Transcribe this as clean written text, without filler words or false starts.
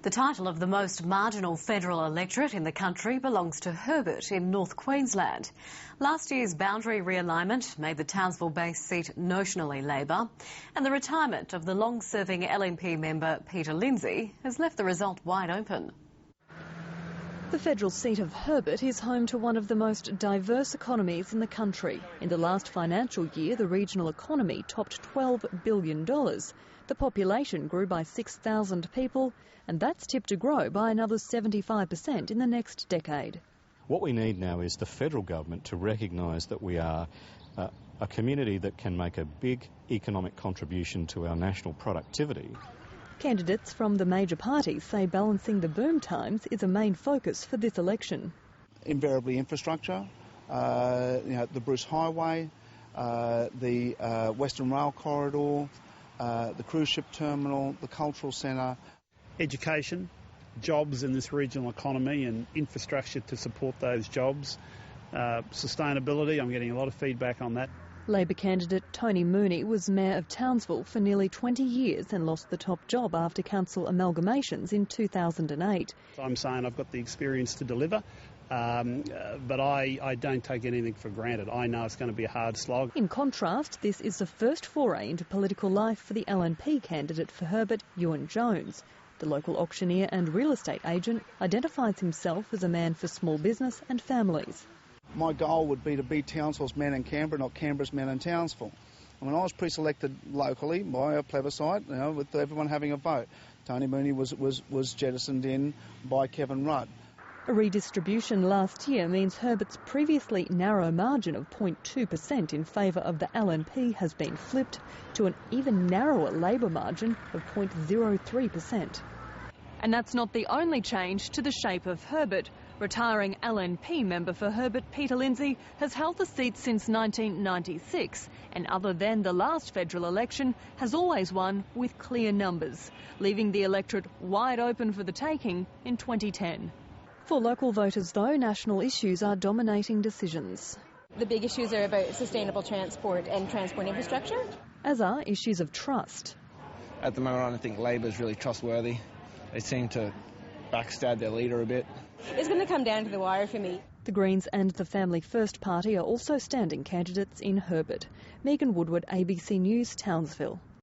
The title of the most marginal federal electorate in the country belongs to Herbert in North Queensland. Last year's boundary realignment made the Townsville-based seat notionally Labor, and the retirement of the long-serving LNP member Peter Lindsay has left the result wide open. The federal seat of Herbert is home to one of the most diverse economies in the country. In the last financial year, the regional economy topped $12 billion. The population grew by 6,000 people, and that's tipped to grow by another 75% in the next decade. What we need now is the federal government to recognise that we are a community that can make a big economic contribution to our national productivity. Candidates from the major parties say balancing the boom times is a main focus for this election. Invariably infrastructure, the Bruce Highway, the Western Rail Corridor, the cruise ship terminal, the cultural centre. Education, jobs in this regional economy and infrastructure to support those jobs. Sustainability, I'm getting a lot of feedback on that. Labor candidate Tony Mooney was mayor of Townsville for nearly 20 years and lost the top job after council amalgamations in 2008. I'm saying I've got the experience to deliver, but I don't take anything for granted. I know it's going to be a hard slog. In contrast, this is the first foray into political life for the LNP candidate for Herbert, Ewan Jones. The local auctioneer and real estate agent identifies himself as a man for small business and families. My goal would be to be Townsville's man in Canberra, not Canberra's man in Townsville. And when I was pre-selected locally by a plebiscite, with everyone having a vote, Tony Mooney was jettisoned in by Kevin Rudd. A redistribution last year means Herbert's previously narrow margin of 0.2% in favour of the LNP has been flipped to an even narrower Labor margin of 0.03%. And that's not the only change to the shape of Herbert. Retiring LNP member for Herbert, Peter Lindsay, has held the seat since 1996 and, other than the last federal election, has always won with clear numbers, leaving the electorate wide open for the taking in 2010. For local voters, though, national issues are dominating decisions. The big issues are about sustainable transport and transport infrastructure. As are issues of trust. At the moment, I don't think Labor's really trustworthy. They seem to backstab their leader a bit. It's going to come down to the wire for me. The Greens and the Family First Party are also standing candidates in Herbert. Megan Woodward, ABC News, Townsville.